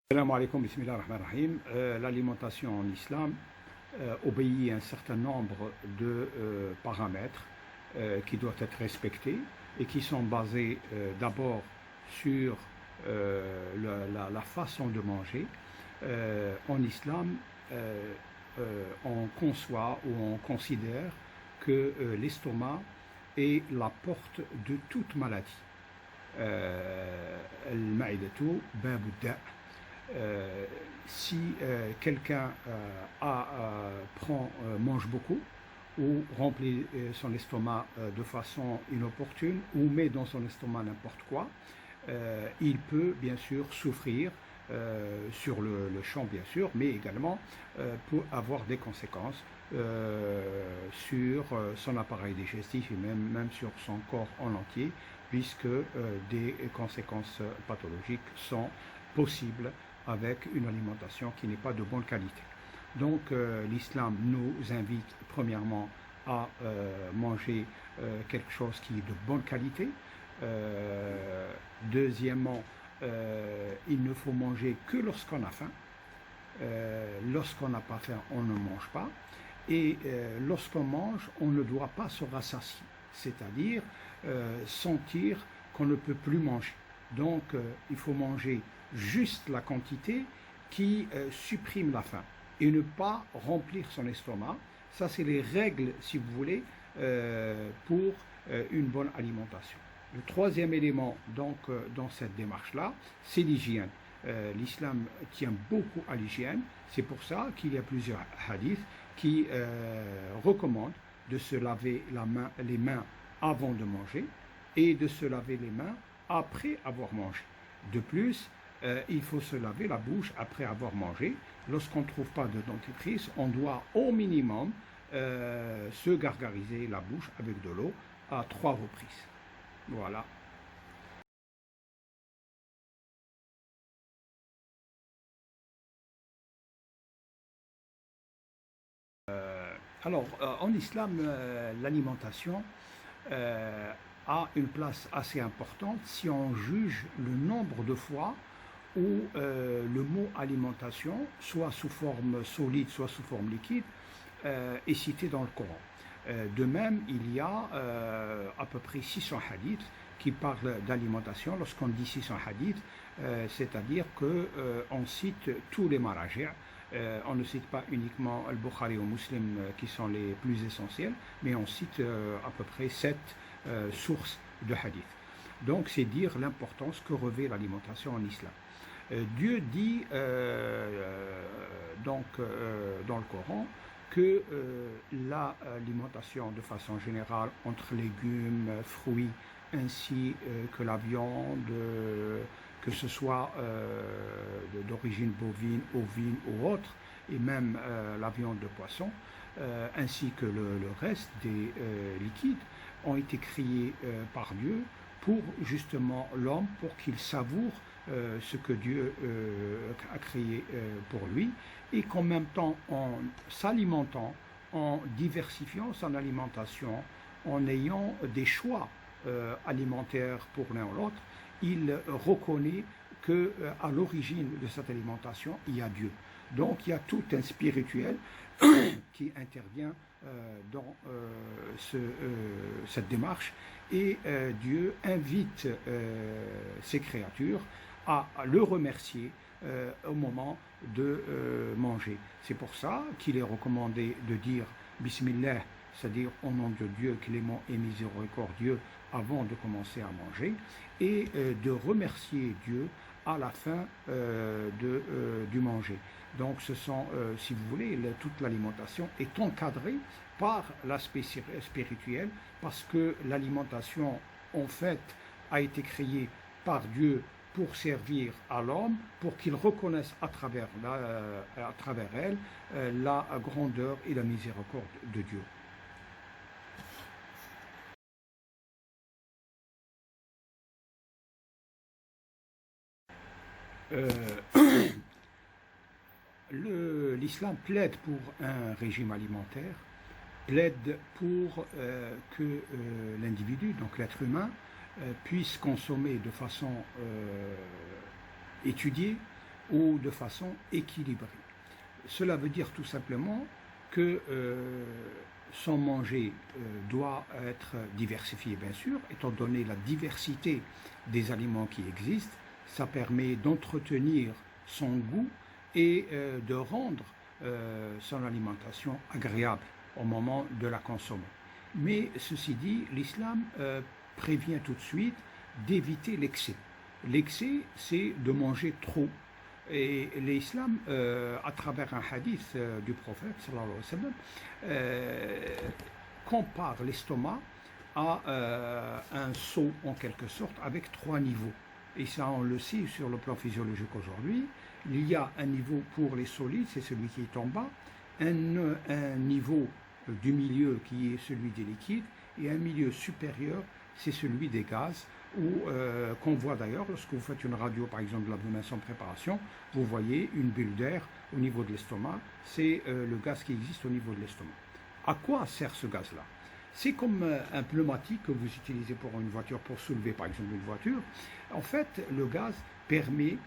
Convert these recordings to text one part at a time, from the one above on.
Salam alaikum, bismillah ar-Rahman ar-Rahim. L'alimentation en islam obéit à un certain nombre de paramètres qui doivent être respectés et qui sont basés d'abord sur la façon de manger. En islam, on conçoit ou on considère que l'estomac est la porte de toute maladie. Al-ma'idatu babu da'. Si quelqu'un mange beaucoup ou remplit son estomac de façon inopportune ou met dans son estomac n'importe quoi, il peut bien sûr souffrir sur le champ bien sûr, mais également peut avoir des conséquences sur son appareil digestif et même sur son corps en entier, puisque des conséquences pathologiques sont possibles avec une alimentation qui n'est pas de bonne qualité. Donc l'islam nous invite premièrement à manger quelque chose qui est de bonne qualité. Deuxièmement, il ne faut manger que lorsqu'on a faim. Lorsqu'on n'a pas faim, on ne mange pas. Et lorsqu'on mange, on ne doit pas se rassasier, c'est-à-dire sentir qu'on ne peut plus manger. Donc il faut manger juste la quantité qui supprime la faim et ne pas remplir son estomac. Ça, c'est les règles, si vous voulez, pour une bonne alimentation. Le troisième élément donc, dans cette démarche-là, c'est l'hygiène. L'islam tient beaucoup à l'hygiène. C'est pour ça qu'il y a plusieurs hadiths qui recommandent de se laver les mains avant de manger et de se laver les mains après avoir mangé. De plus, il faut se laver la bouche après avoir mangé. Lorsqu'on ne trouve pas de dentifrice, on doit au minimum se gargariser la bouche avec de l'eau à 3 reprises. Voilà. Alors, en islam, l'alimentation a une place assez importante si on juge le nombre de fois où le mot alimentation, soit sous forme solide, soit sous forme liquide, est cité dans le Coran. De même, il y a à peu près 600 hadiths qui parlent d'alimentation. Lorsqu'on dit 600 hadiths, c'est-à-dire qu'on cite tous les maraji'. On ne cite pas uniquement Al-Bukhari ou Muslim qui sont les plus essentiels, mais on cite à peu près 7 sources de hadith. Donc c'est dire l'importance que revêt l'alimentation en islam. Dieu dit dans le Coran que l'alimentation de façon générale entre légumes, fruits, ainsi que la viande, que ce soit d'origine bovine, ovine ou autre, et même la viande de poisson, ainsi que le reste des liquides, ont été créés par Dieu pour justement l'homme, pour qu'il savoure ce que Dieu a créé pour lui, et qu'en même temps, en s'alimentant, en diversifiant son alimentation, en ayant des choix alimentaires pour l'un ou l'autre, il reconnaît qu'à l'origine de cette alimentation, il y a Dieu. Donc il y a tout un spirituel qui intervient dans cette démarche, et Dieu invite ses créatures à le remercier au moment de manger. C'est pour ça qu'il est recommandé de dire Bismillah, c'est-à-dire au nom de Dieu, clément et miséricordieux, avant de commencer à manger, et de remercier Dieu à la fin du manger. Donc ce sont, si vous voulez, toute l'alimentation est encadrée par l'aspect spirituel, parce que l'alimentation, en fait, a été créée par Dieu pour servir à l'homme, pour qu'il reconnaisse à travers elle la grandeur et la miséricorde de Dieu. L'islam plaide pour un régime alimentaire, plaide pour que l'individu, donc l'être humain, puisse consommer de façon étudiée, ou de façon équilibrée. Cela veut dire tout simplement que son manger doit être diversifié, bien sûr, étant donné la diversité des aliments qui existent. Ça permet d'entretenir son goût et de rendre son alimentation agréable au moment de la consommer. Mais ceci dit, l'islam prévient tout de suite d'éviter l'excès. L'excès, c'est de manger trop. Et l'islam, à travers un hadith du prophète, sallallahu alayhi wa sallam, compare l'estomac à un seau, en quelque sorte, avec 3 niveaux. Et ça, on le sait sur le plan physiologique aujourd'hui. Il y a un niveau pour les solides, c'est celui qui est en bas, un niveau du milieu qui est celui des liquides, et un milieu supérieur, c'est celui des gaz, qu'on voit d'ailleurs lorsque vous faites une radio, par exemple de l'abdomen sans préparation, vous voyez une bulle d'air au niveau de l'estomac, c'est le gaz qui existe au niveau de l'estomac. À quoi sert ce gaz-là? C'est comme un pneumatique que vous utilisez pour une voiture, pour soulever par exemple une voiture. En fait, le gaz permet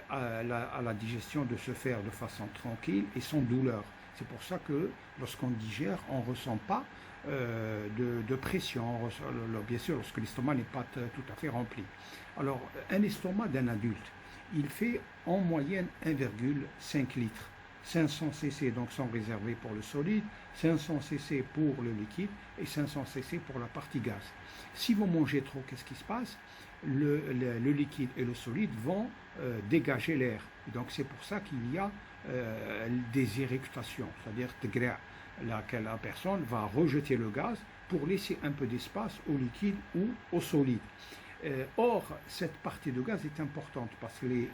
à la digestion de se faire de façon tranquille et sans douleur. C'est pour ça que lorsqu'on digère, on ne ressent pas de pression, bien sûr, lorsque l'estomac n'est pas tout à fait rempli. Alors, un estomac d'un adulte, il fait en moyenne 1,5 litres. 500 cc donc sont réservés pour le solide, 500 cc pour le liquide et 500 cc pour la partie gaz. Si vous mangez trop, qu'est-ce qui se passe? Le liquide et le solide vont dégager l'air. Donc c'est pour ça qu'il y a des éructations, c'est-à-dire laquelle la personne va rejeter le gaz pour laisser un peu d'espace au liquide ou au solide. Or, cette partie de gaz est importante parce que les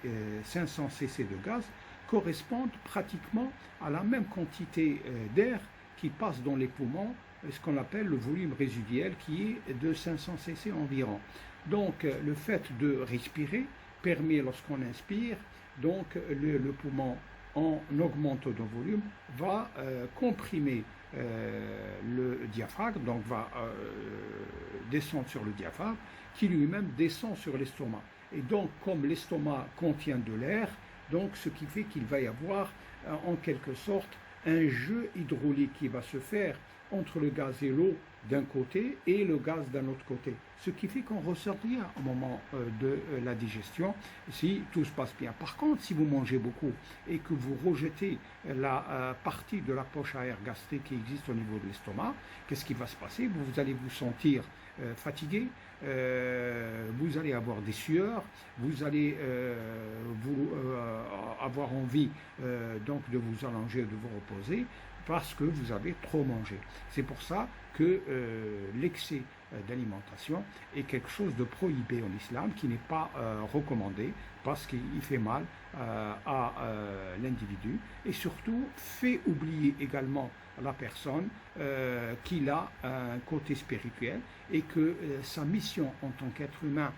500 cc de gaz correspondent pratiquement à la même quantité d'air qui passe dans les poumons, ce qu'on appelle le volume résiduel qui est de 500 cc environ. Donc le fait de respirer permet, lorsqu'on inspire, donc le poumon, en augmentant de volume, va comprimer le diaphragme, donc va descendre sur le diaphragme, qui lui-même descend sur l'estomac. Et donc, comme l'estomac contient de l'air, donc ce qui fait qu'il va y avoir en quelque sorte un jeu hydraulique qui va se faire entre le gaz et l'eau d'un côté et le gaz d'un autre côté. Ce qui fait qu'on ne ressent rien au moment de la digestion si tout se passe bien. Par contre, si vous mangez beaucoup et que vous rejetez la partie de la poche à air gastrique qui existe au niveau de l'estomac, qu'est-ce qui va se passer? Vous allez vous sentir fatigué, vous allez avoir des sueurs, vous allez avoir envie donc de vous allonger, de vous reposer, parce que vous avez trop mangé. C'est pour ça que l'excès d'alimentation est quelque chose de prohibé en islam, qui n'est pas recommandé, parce qu'il fait mal à l'individu, et surtout fait oublier également à la personne qu'il a un côté spirituel, et que sa mission en tant qu'être humain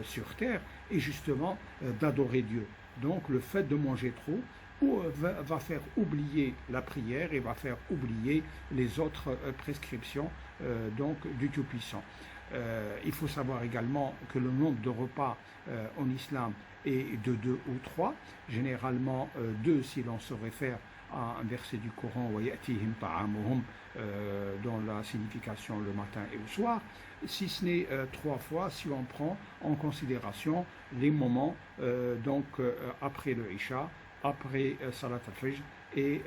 sur terre est justement d'adorer Dieu. Donc le fait de manger trop va faire oublier la prière et va faire oublier les autres prescriptions donc du Tout-Puissant. Il faut savoir également que le nombre de repas en islam est de 2 ou 3, généralement 2 si l'on se réfère à un verset du Coran dont la signification le matin et le soir, si ce n'est 3 fois si on prend en considération les moments donc après le Isha, après Salat al-Fajr et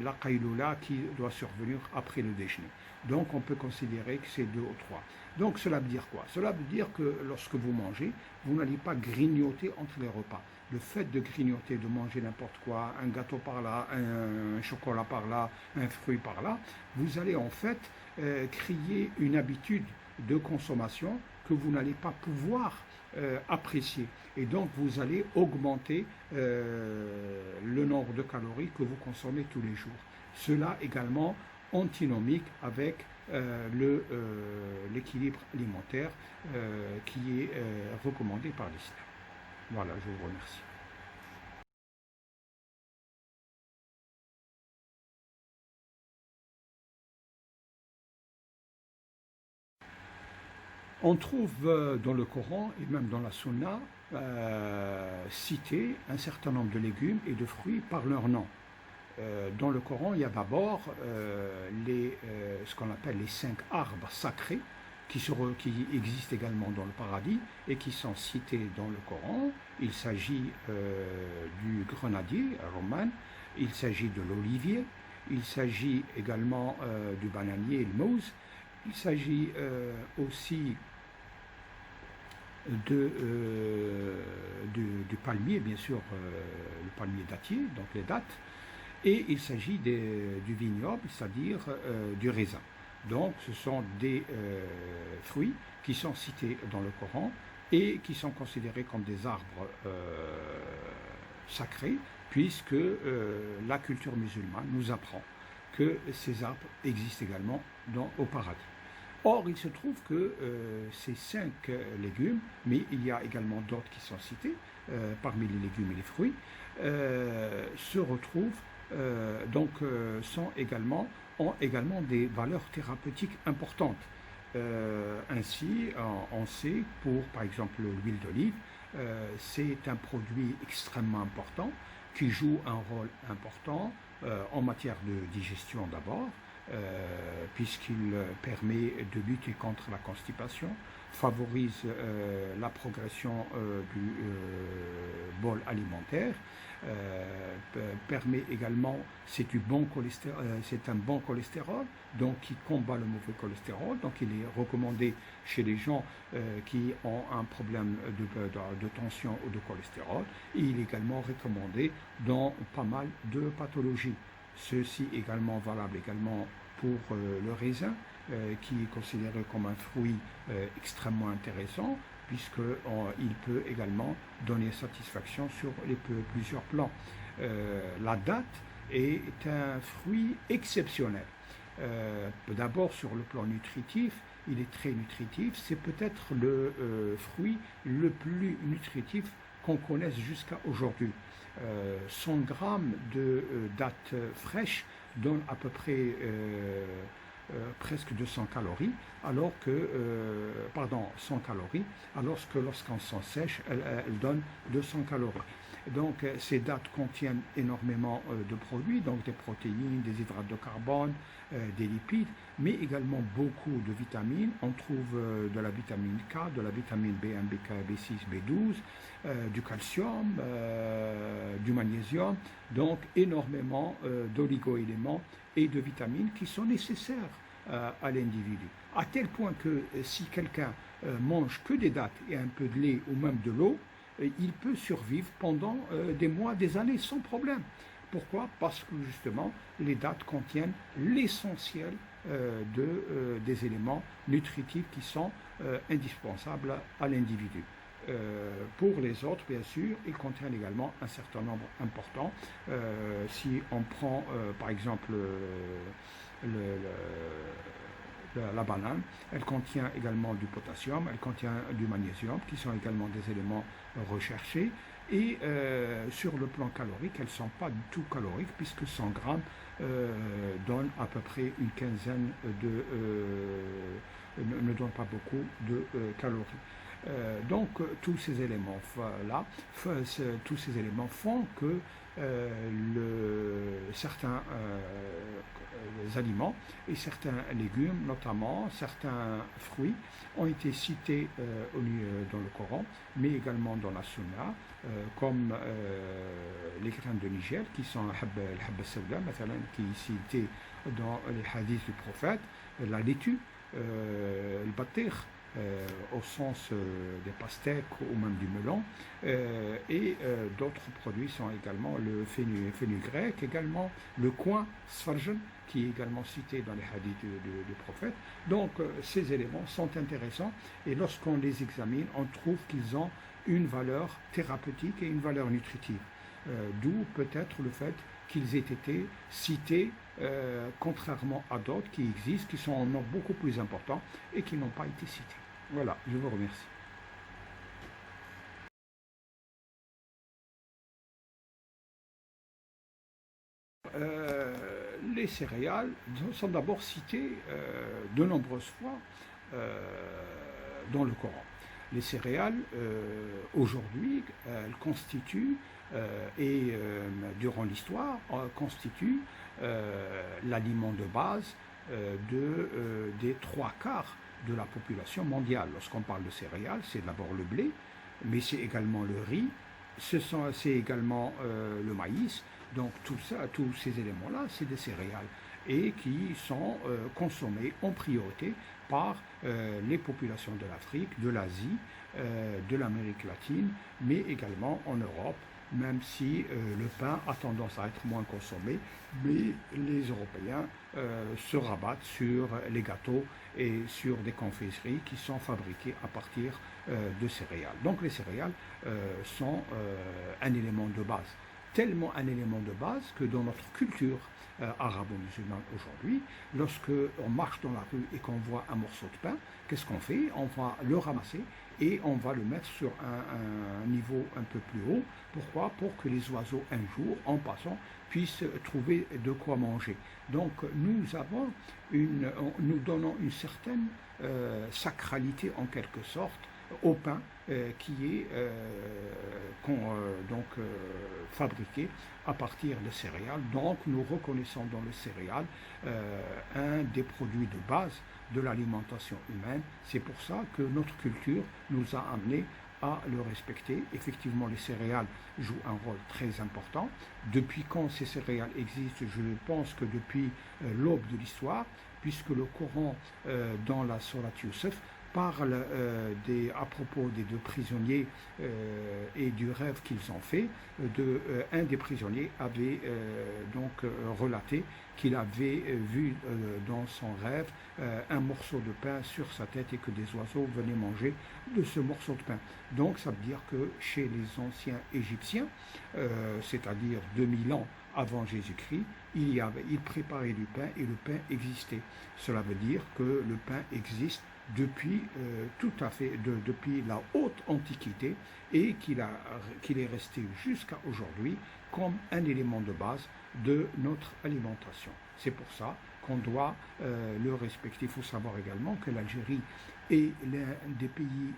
la Qayloula qui doit survenir après le déjeuner. Donc on peut considérer que c'est 2 ou 3. Donc cela veut dire quoi? Cela veut dire que lorsque vous mangez, vous n'allez pas grignoter entre les repas. Le fait de grignoter, de manger n'importe quoi, un gâteau par là, un chocolat par là, un fruit par là, vous allez en fait créer une habitude de consommation que vous n'allez pas pouvoir apprécier. Et donc vous allez augmenter le nombre de calories que vous consommez tous les jours. Cela également antinomique avec l'équilibre alimentaire qui est recommandé par l'islam. Voilà, je vous remercie. On trouve dans le Coran et même dans la Sunna citer un certain nombre de légumes et de fruits par leur nom. Dans le Coran, il y a d'abord ce qu'on appelle les 5 arbres sacrés qui existent également dans le paradis et qui sont cités dans le Coran. Il s'agit du grenadier, roman, il s'agit de l'olivier, il s'agit également du bananier, le mousse, il s'agit aussi du palmier, bien sûr, le palmier dattier, donc les dattes, et il s'agit du vignoble, c'est-à-dire du raisin. Donc ce sont des fruits qui sont cités dans le Coran et qui sont considérés comme des arbres sacrés, puisque la culture musulmane nous apprend que ces arbres existent également au paradis. Or, il se trouve que ces 5 légumes, mais il y a également d'autres qui sont cités parmi les légumes et les fruits, se retrouvent ont également des valeurs thérapeutiques importantes. Ainsi, on sait par exemple, l'huile d'olive, c'est un produit extrêmement important qui joue un rôle important en matière de digestion d'abord, puisqu'il permet de lutter contre la constipation, favorise la progression du bol alimentaire, permet également, c'est un bon cholestérol, donc qui combat le mauvais cholestérol, donc il est recommandé chez les gens qui ont un problème de tension ou de cholestérol, et il est également recommandé dans pas mal de pathologies. Ceci également valable également pour le raisin, qui est considéré comme un fruit extrêmement intéressant, puisqu'il peut également donner satisfaction sur plusieurs plans. La date est un fruit exceptionnel. D'abord sur le plan nutritif, il est très nutritif, c'est peut-être le fruit le plus nutritif qu'on connaisse jusqu'à aujourd'hui. 100 grammes de dattes fraîches donne à peu près presque 200 calories, 100 calories, alors que lorsqu'on s'en sèche, elle donne 200 calories. Donc ces dattes contiennent énormément de produits, donc des protéines, des hydrates de carbone, des lipides, mais également beaucoup de vitamines. On trouve de la vitamine K, de la vitamine B1, B4, B6, B12, du calcium, du magnésium, donc énormément d'oligo-éléments et de vitamines qui sont nécessaires à l'individu. À tel point que si quelqu'un mange que des dattes et un peu de lait ou même de l'eau, il peut survivre pendant des mois, des années sans problème. Pourquoi? Parce que justement, les dattes contiennent l'essentiel des éléments nutritifs qui sont indispensables à l'individu. Pour les autres, bien sûr, ils contiennent également un certain nombre important. Si on prend par exemple la banane, elle contient également du potassium, elle contient du magnésium, qui sont également des éléments recherchés. Et sur le plan calorique, elles ne sont pas du tout caloriques, puisque 100 grammes donnent à peu près une quinzaine ne donnent pas beaucoup de calories. Donc tous ces éléments-là, tous ces éléments font que certains aliments et certains légumes, notamment certains fruits, ont été cités dans le Coran, mais également dans la Sunna, comme les graines de Nigel, qui sont le habba sawda, qui est cité dans les hadiths du prophète, la laitue, le batir, au sens des pastèques ou même du melon, et d'autres produits sont également le fenugrec, également le coin, sfarjan, qui est également cité dans les hadiths du prophète. Donc ces éléments sont intéressants et lorsqu'on les examine, on trouve qu'ils ont une valeur thérapeutique et une valeur nutritive. D'où peut-être le fait qu'ils aient été cités, contrairement à d'autres qui existent, qui sont en nombre beaucoup plus important et qui n'ont pas été cités. Voilà, je vous remercie. Les céréales sont d'abord citées de nombreuses fois dans le Coran. Les céréales, aujourd'hui, elles constituent, durant l'histoire, constituent l'aliment de base des trois quarts de la population mondiale. Lorsqu'on parle de céréales, c'est d'abord le blé, mais c'est également le riz, c'est également le maïs. Donc tout ça, tous ces éléments-là, c'est des céréales et qui sont consommés en priorité par les populations de l'Afrique, de l'Asie, de l'Amérique latine, mais également en Europe, même si le pain a tendance à être moins consommé, mais les Européens se rabattent sur les gâteaux et sur des confiseries qui sont fabriquées à partir de céréales. Donc les céréales sont un élément de base, tellement un élément de base que dans notre culture arabo-musulmane aujourd'hui, lorsque on marche dans la rue et qu'on voit un morceau de pain, qu'est-ce qu'on fait? On va le ramasser et on va le mettre sur un niveau un peu plus haut. Pourquoi? Pour que les oiseaux, un jour, en passant, puissent trouver de quoi manger. Donc nous donnons une certaine sacralité en quelque sorte au pain qui est fabriqué à partir de céréales. Donc nous reconnaissons dans les céréales un des produits de base de l'alimentation humaine. C'est pour ça que notre culture nous a amenés à le respecter. Effectivement, les céréales jouent un rôle très important. Depuis quand ces céréales existent? Je pense que depuis l'aube de l'histoire, puisque le Coran, dans la Sourate Youssef, parle à propos des deux prisonniers et du rêve qu'ils ont fait. Un des prisonniers avait relaté qu'il avait vu dans son rêve un morceau de pain sur sa tête et que des oiseaux venaient manger de ce morceau de pain. Donc ça veut dire que chez les anciens Égyptiens, c'est-à-dire 2000 ans avant Jésus-Christ, ils préparaient du pain et le pain existait. Cela veut dire que le pain existe depuis depuis la haute antiquité et qu'il est resté jusqu'à aujourd'hui comme un élément de base de notre alimentation. C'est pour ça qu'on doit le respecter. Il faut savoir également que l'Algérie est l'un des pays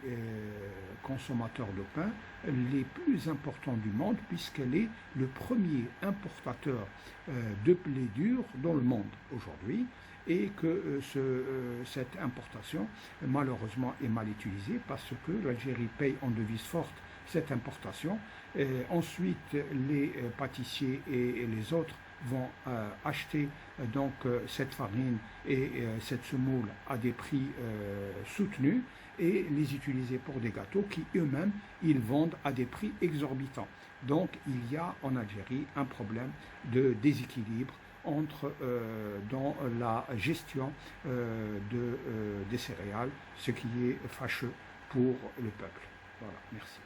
consommateurs de pain les plus importants du monde puisqu'elle est le premier importateur de blé dur dans le monde aujourd'hui. Et que cette importation, malheureusement, est mal utilisée parce que l'Algérie paye en devise forte cette importation. Ensuite, les pâtissiers et les autres vont acheter cette farine et cette semoule à des prix soutenus et les utiliser pour des gâteaux qui eux-mêmes, ils vendent à des prix exorbitants. Donc, il y a en Algérie un problème de déséquilibre dans la gestion des céréales, ce qui est fâcheux pour le peuple. Voilà, merci.